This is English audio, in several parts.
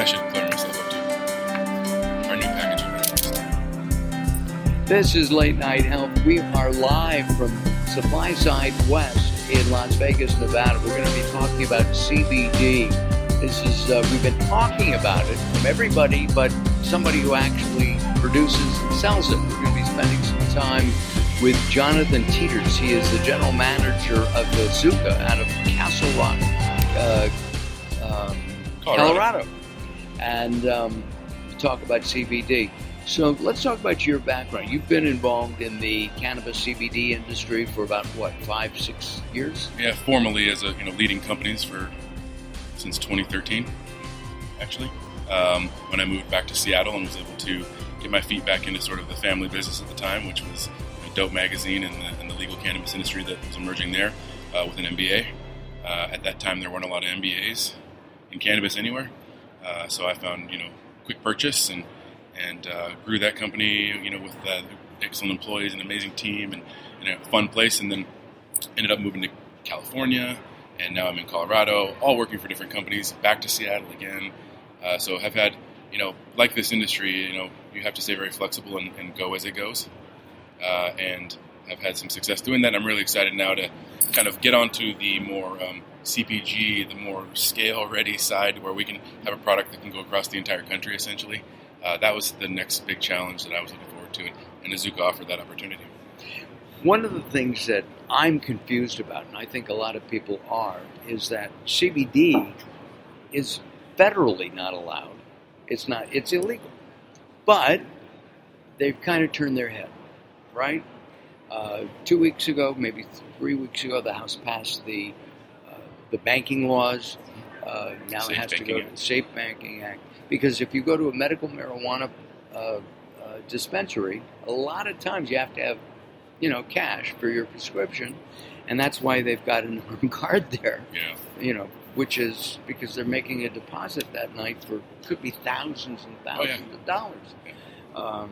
should flatter myself up too. Our new packaging. This is Late Night Health. We are live from Supply Side West in Las Vegas, Nevada. We're going to be talking about CBD. This is we've been talking about it from everybody, but somebody who actually produces and sells it. We're going to be spending some time with Jonathan Teeters. He is the general manager of Azuca out of Castle Rock, Colorado. And talk about CBD. So let's talk about your background. You've been involved in the cannabis CBD industry for about, 5-6 years? Yeah, formally as a leading companies since 2013, actually. When I moved back to Seattle and was able to get my feet back into sort of the family business at the time, which was a Dope magazine and the legal cannabis industry that was emerging there with an MBA. At that time, there weren't a lot of MBAs in cannabis anywhere, so I found quick purchase and grew that company with excellent employees, an amazing team, and a fun place, and then ended up moving to California, and now I'm in Colorado, all working for different companies, back to Seattle again. So have had, like this industry, you have to stay very flexible and go as it goes. And I've had some success doing that. I'm really excited now to kind of get onto the more CPG, the more scale-ready side where we can have a product that can go across the entire country, essentially. That was the next big challenge that I was looking forward to, and Azuca offered that opportunity. One of the things that I'm confused about, and I think a lot of people are, is that CBD is federally not allowed. It's illegal. But they've kind of turned their head, right? 2 weeks ago, maybe 3 weeks ago, the House passed the banking laws. Now it has to go to the Safe Banking Act. Because if you go to a medical marijuana dispensary, a lot of times you have to have, cash for your prescription, and that's why they've got an armed guard there. Yeah. Which is because they're making a deposit that night for could be thousands and thousands of dollars. Yeah.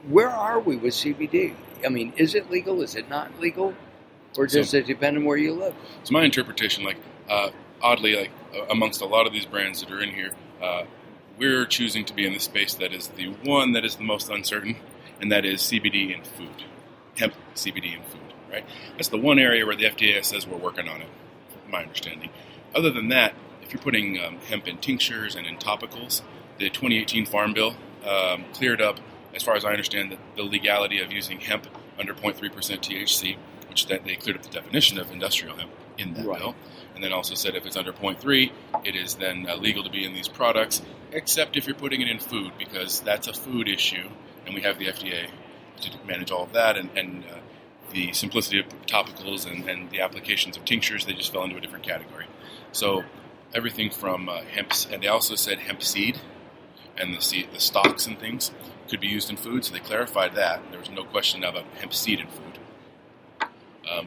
Where are we with CBD? I mean, is it legal? Is it not legal? Or does it depend on where you live? It's my interpretation, oddly, amongst a lot of these brands that are in here, we're choosing to be in the space that is the one that is the most uncertain, and that is CBD in food. Hemp CBD in food, right? That's the one area where the FDA says we're working on it, from my understanding. Other than that, if you're putting hemp in tinctures and in topicals, the 2018 Farm Bill cleared up, as far as I understand, the legality of using hemp under 0.3% THC, which they cleared up the definition of industrial hemp in that bill. And then also said if it's under 0.3, it is then legal to be in these products, except if you're putting it in food, because that's a food issue, and we have the FDA to manage all of that, and the simplicity of topicals and the applications of tinctures, they just fell into a different category. So everything from hemp, and they also said hemp seed, and the stalks and things could be used in food, so they clarified that. There was no question now about hemp seed in food.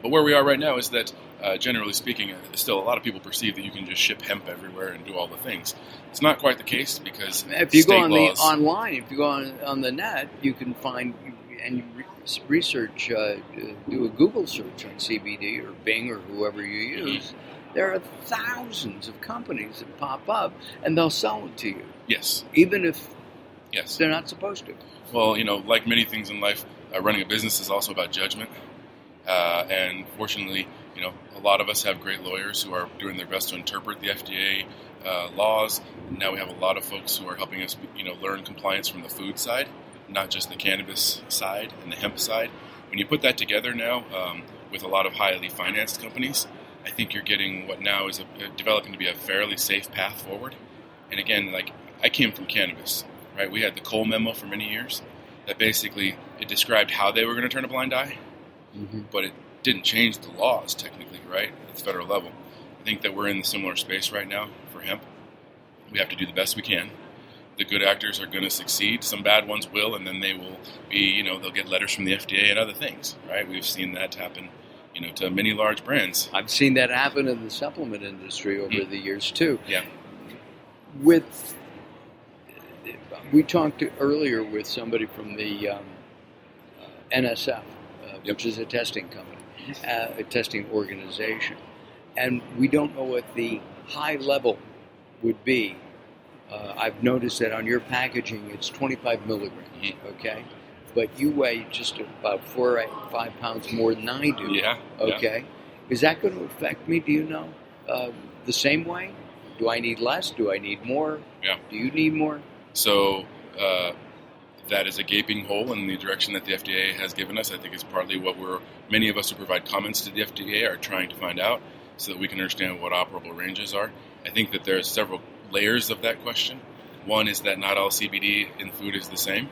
But where we are right now is that, generally speaking, still a lot of people perceive that you can just ship hemp everywhere and do all the things. It's not quite the case because if you state go on laws, online, if you go on the net, you can find and research, do a Google search on CBD or Bing or whoever you use. Mm-hmm. There are thousands of companies that pop up, and they'll sell it to you. Yes. Even if they're not supposed to. Well, like many things in life, running a business is also about judgment. And fortunately, a lot of us have great lawyers who are doing their best to interpret the FDA laws. Now we have a lot of folks who are helping us, learn compliance from the food side, not just the cannabis side and the hemp side. When you put that together now with a lot of highly financed companies, I think you're getting what now is developing to be a fairly safe path forward. And again, I came from cannabis, right? We had the Cole memo for many years that basically it described how they were going to turn a blind eye. Mm-hmm. But it didn't change the laws, technically, right, at the federal level. I think that we're in the similar space right now for hemp. We have to do the best we can. The good actors are going to succeed. Some bad ones will, and then they will be, they'll get letters from the FDA and other things, right? We've seen that happen, to many large brands. I've seen that happen in the supplement industry over the years, too. Yeah. We talked earlier with somebody from the NSF, which is a testing company, a testing organization. And we don't know what the high-level would be, I've noticed that on your packaging it's 25 milligrams, okay? But you weigh just about 4 or 5 pounds more than I do. Yeah. Okay. Yeah. Is that going to affect me, do you know? The same way? Do I need less? Do I need more? Yeah. Do you need more? So that is a gaping hole in the direction that the FDA has given us. I think it's partly what many of us who provide comments to the FDA are trying to find out so that we can understand what operable ranges are. I think that there are several layers of that question. One is that not all CBD in food is the same.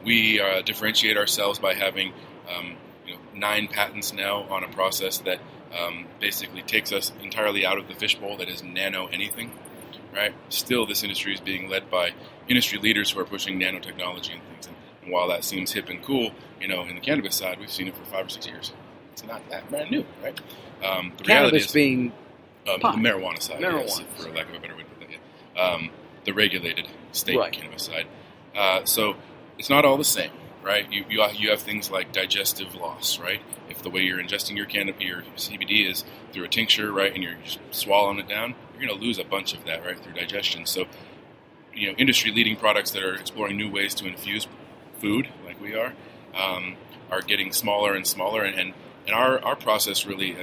We differentiate ourselves by having 9 patents now on a process that basically takes us entirely out of the fishbowl that is nano anything, right? Still, this industry is being led by industry leaders who are pushing nanotechnology and things. And while that seems hip and cool, in the cannabis side, we've seen it for 5 or 6 years. It's not that brand new, right? The reality is being the marijuana side, yes, for lack of a better way to put that. Yeah. The regulated state cannabis side. So it's not all the same, right? You have things like digestive loss, right? If the way you're ingesting your CBD is through a tincture, right, and you're just swallowing it down, you're going to lose a bunch of that, right, through digestion. So, industry-leading products that are exploring new ways to infuse food, like we are getting smaller and smaller. And our process really,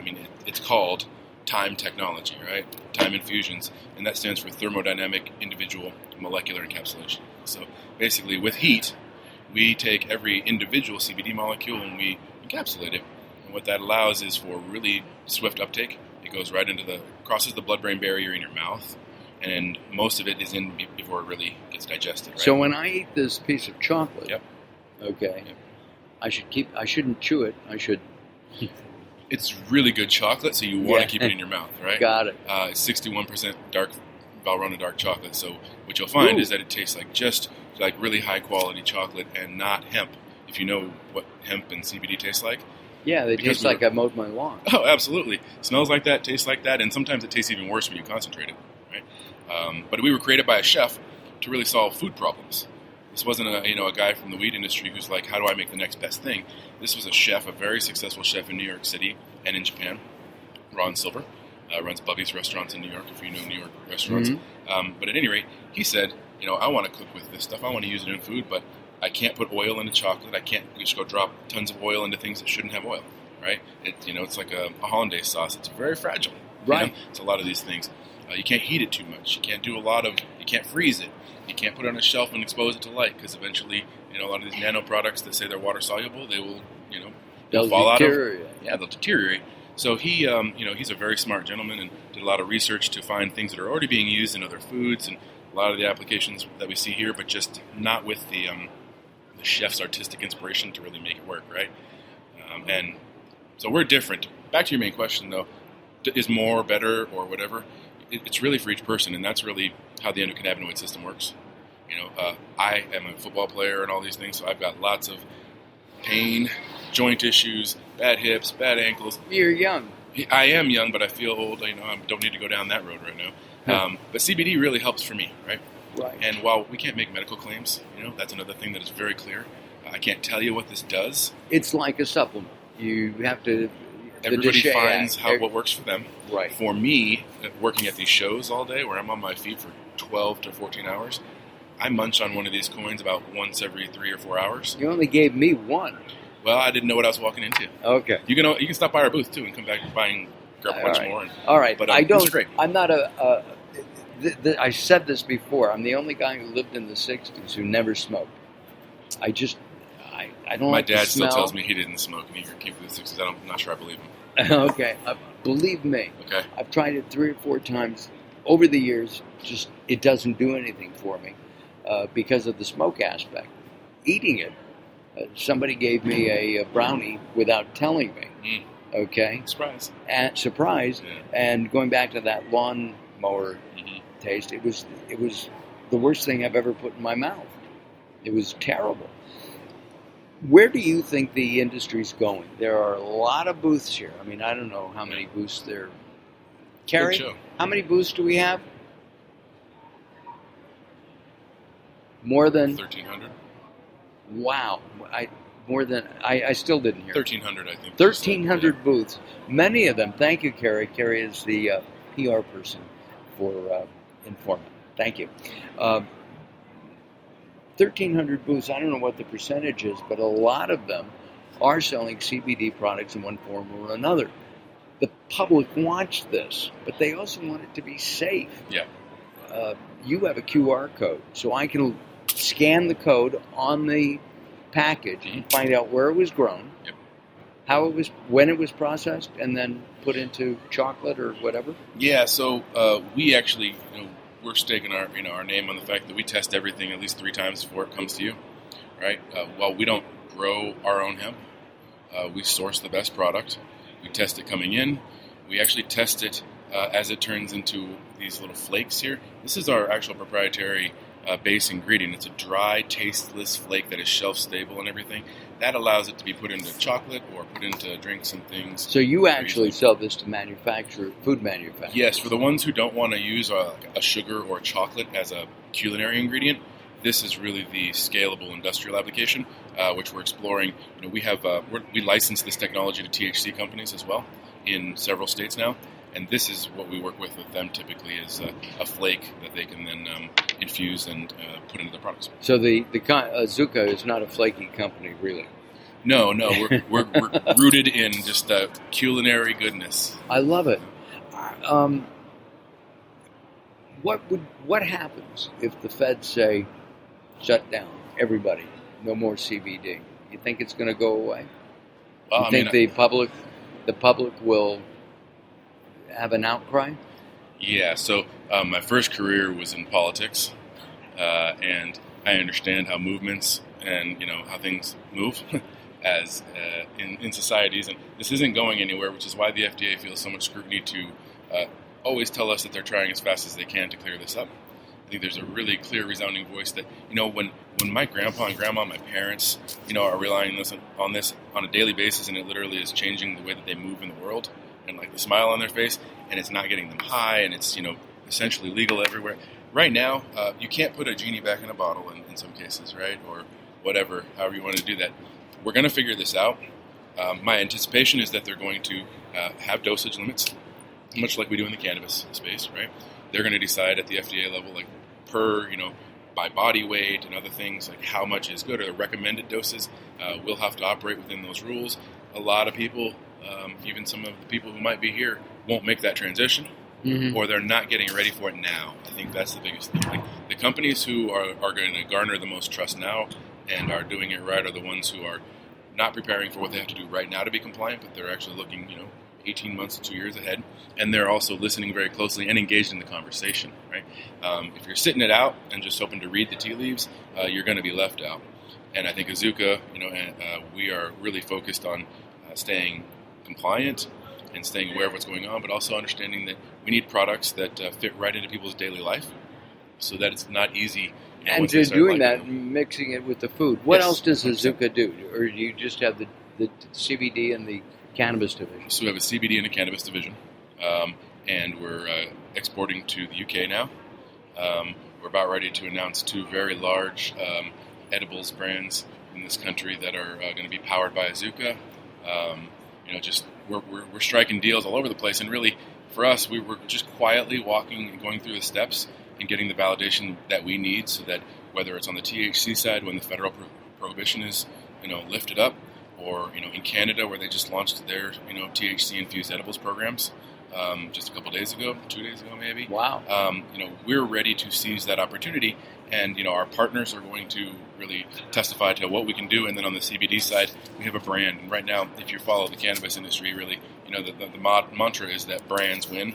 it's called time technology, right? Time infusions, and that stands for thermodynamic individual molecular encapsulation. So basically, with heat, we take every individual CBD molecule and we encapsulate it. And what that allows is for really swift uptake. It goes right crosses the blood-brain barrier in your mouth, and most of it is in before it really gets digested. Right? So when I eat this piece of chocolate, yep. Okay, yep. I shouldn't chew it. I should. It's really good chocolate, so you want to keep it in your mouth, right? Got it. It's 61% Valrhona dark chocolate. So what you'll find is that it tastes like really high quality chocolate and not hemp. If you know what hemp and CBD taste like. Yeah, they taste like I mowed my lawn. Oh, absolutely. Smells like that, tastes like that, and sometimes it tastes even worse when you concentrate it, right? But we were created by a chef to really solve food problems. This wasn't a guy from the weed industry who's like, how do I make the next best thing? This was a chef, a very successful chef in New York City and in Japan, Ron Silver. Runs Bubby's restaurants in New York, if you know New York restaurants. Mm-hmm. But at any rate, he said, I want to cook with this stuff. I want to use it in food, but I can't put oil into chocolate. I can't just go drop tons of oil into things that shouldn't have oil, right? It's like a hollandaise sauce. It's very fragile. Right. It's a lot of these things. You can't heat it too much. You can't you can't freeze it. You can't put it on a shelf and expose it to light because eventually, a lot of these nano products that say they're water soluble, they will, they'll fall deteriorate. Yeah, they'll deteriorate. So he, he's a very smart gentleman and did a lot of research to find things that are already being used in other foods and a lot of the applications that we see here, but just not with the chef's artistic inspiration to really make it work, right? And so we're different. Back to your main question, though, is more, better, or whatever? It's really for each person, and that's really how the endocannabinoid system works. I am a football player and all these things, so I've got lots of pain, joint issues, bad hips, bad ankles. You're young. I am young, but I feel old. I don't need to go down that road right now. But CBD really helps for me, right? Right. And while we can't make medical claims, that's another thing that is very clear. I can't tell you what this does. It's like a supplement. You have to. Everybody finds what works for them. Right. For me, working at these shows all day, where I'm on my feet for 12 to 14 hours, I munch on one of these coins about once every 3 or 4 hours. You only gave me one. Well, I didn't know what I was walking into. Okay. You can stop by our booth too and come back and grab a bunch more. All right. But I don't. Great. I'm not I said this before. I'm the only guy who lived in the '60s who never smoked. I don't. My dad still tells me he didn't smoke and he came from the '60s. I'm not sure I believe him. Okay. Believe me. Okay. I've tried it 3 or 4 times over the years. Just it doesn't do anything for me because of the smoke aspect. Eating it. Somebody gave me a brownie without telling me. Okay. Surprise. Yeah. And going back to that lawnmower taste, it was the worst thing I've ever put in my mouth. It was terrible. Where do you think the industry's going? There are a lot of booths here. I don't know how many booths there. Carrie, how many booths do we have? More than 1,300. Wow. I still didn't hear. 1,300, I think. 1,300 booths. Many of them. Thank you, Carrie. Carrie is the PR person for informant. Thank you. 1,300 booths, I don't know what the percentage is, but a lot of them are selling CBD products in one form or another. The public wants this, but they also want it to be safe. Yeah. You have a QR code, so I can scan the code on the package and find out where it was grown, yep. how it was, when it was processed, and then put into chocolate or whatever. Yeah. So we actually, we're staking our name on the fact that we test everything at least 3 times before it comes to you, right? While we don't grow our own hemp, we source the best product. We test it coming in. We actually test it as it turns into these little flakes here. This is our actual proprietary base ingredient. It's a dry, tasteless flake that is shelf-stable and everything. That allows it to be put into chocolate or put into drinks and things. So you actually sell this to food manufacturers? Yes, for the ones who don't want to use a sugar or chocolate as a culinary ingredient, this is really the scalable industrial application, which we're exploring. We have we license this technology to THC companies as well in several states now, and this is what we work with them typically is a flake that they can then infuse and put into their products. So the Azuca is not a flaky company, really. No, we're rooted in just culinary goodness. I love it. What happens if the feds say, shut down everybody, no more CBD? You think it's going to go away? Well, you think the public will have an outcry? Yeah. So my first career was in politics, and I understand how movements and how things move as in societies, and this isn't going anywhere, which is why the FDA feels so much scrutiny to always tell us that they're trying as fast as they can to clear this up. I think there's a really clear, resounding voice that, when my grandpa and grandma, my parents, are relying on this on a daily basis, and it literally is changing the way that they move in the world, and like the smile on their face, and it's not getting them high, and it's, essentially legal everywhere. Right now, you can't put a genie back in a bottle in some cases, right? Or whatever, however you want to do that. We're going to figure this out. My anticipation is that they're going to have dosage limits, much like we do in the cannabis space, right? They're going to decide at the FDA level, like per, by body weight and other things, like how much is good or the recommended doses. We'll have to operate within those rules. A lot of people, even some of the people who might be here, won't make that transition, or they're not getting ready for it now. I think that's the biggest thing. Like, the companies who are going to garner the most trust now and are doing it right are the ones who are not preparing for what they have to do right now to be compliant, but they're actually looking, 18 months to 2 years ahead, and they're also listening very closely and engaged in the conversation, right? If you're sitting it out and just hoping to read the tea leaves, you're going to be left out. And I think Azuca, we are really focused on staying compliant and staying aware of what's going on, but also understanding that we need products that fit right into people's daily life so that it's not easy. And you're doing that, mixing it with the food. What else does Azuca do? Or do you just have the CBD and the cannabis division? So we have a CBD and a cannabis division, and we're exporting to the UK now. We're about ready to announce 2 very large edibles brands in this country that are going to be powered by Azuca. We're striking deals all over the place, and really, for us, we're just quietly walking and going through the steps and getting the validation that we need, so that whether it's on the THC side when the federal prohibition is lifted up, or in Canada where they just launched their THC infused edibles programs just a couple days ago, 2 days ago maybe. Wow. We're ready to seize that opportunity, and our partners are going to really testify to what we can do. And then on the CBD side, we have a brand. And right now, if you follow the cannabis industry, really, the mantra is that brands win.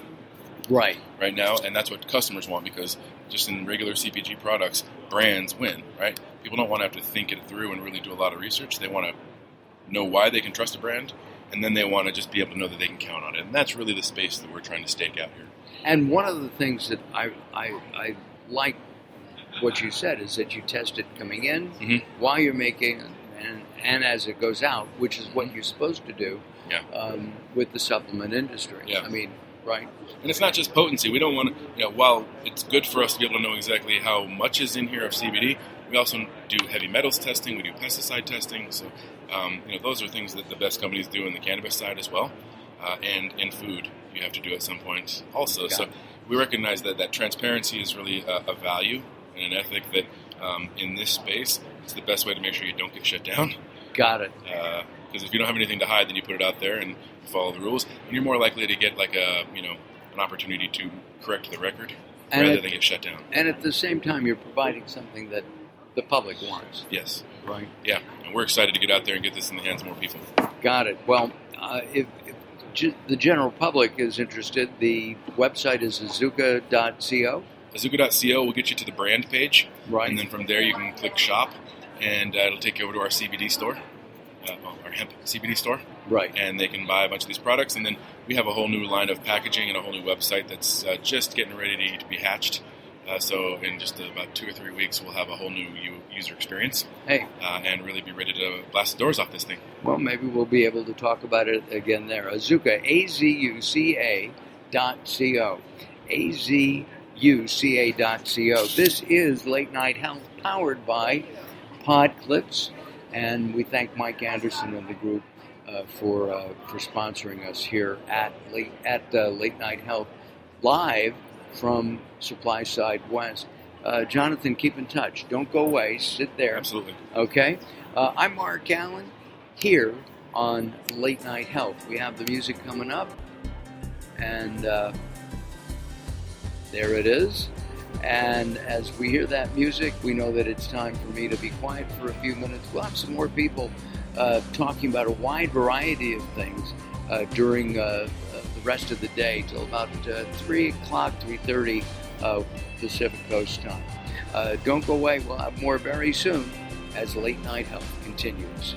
Right now, and that's what customers want, because just in regular CPG products, brands win, right? People don't want to have to think it through and really do a lot of research. They want to know why they can trust a brand, and then they want to just be able to know that they can count on it. And that's really the space that we're trying to stake out here. And one of the things that I like what you said is that you test it coming in while you're making and as it goes out, which is what you're supposed to do with the supplement industry. Yeah. I mean, right? And it's not just potency. We don't want to, while it's good for us to be able to know exactly how much is in here of CBD, we also do heavy metals testing. We do pesticide testing. So, those are things that the best companies do in the cannabis side as well. And in food, you have to do at some point also. So we recognize that transparency is really a value and an ethic that in this space, it's the best way to make sure you don't get shut down. Got it. Because if you don't have anything to hide, then you put it out there and follow the rules, and you're more likely to get like an opportunity to correct the record rather than get shut down. And at the same time, you're providing something that the public wants. Yes. Right. Yeah, and we're excited to get out there and get this in the hands of more people. Got it. Well, if the general public is interested, the website is azuca.co. Azuca.co will get you to the brand page. Right. And then from there you can click shop, and it'll take you over to our CBD store, our hemp CBD store. Right. And they can buy a bunch of these products. And then we have a whole new line of packaging and a whole new website that's just getting ready to be hatched. So in just about 2 or 3 weeks, we'll have a whole new user experience. Hey. And really be ready to blast the doors off this thing. Well, maybe we'll be able to talk about it again there. Azuca, AZUCA.co. AZUCA.co. This is Late Night Health, powered by Podclips. And we thank Mike Anderson and the group for sponsoring us here at Late Night Health, live from Supply Side West. Jonathan, keep in touch. Don't go away. Sit there. Absolutely. Okay? I'm Mark Alyn here on Late Night Health. We have the music coming up, and there it is. And as we hear that music, we know that it's time for me to be quiet for a few minutes. We'll have some more people talking about a wide variety of things during the rest of the day till about 3 o'clock, 3:30 Pacific Coast time. Don't go away. We'll have more very soon as Late Night Health continues.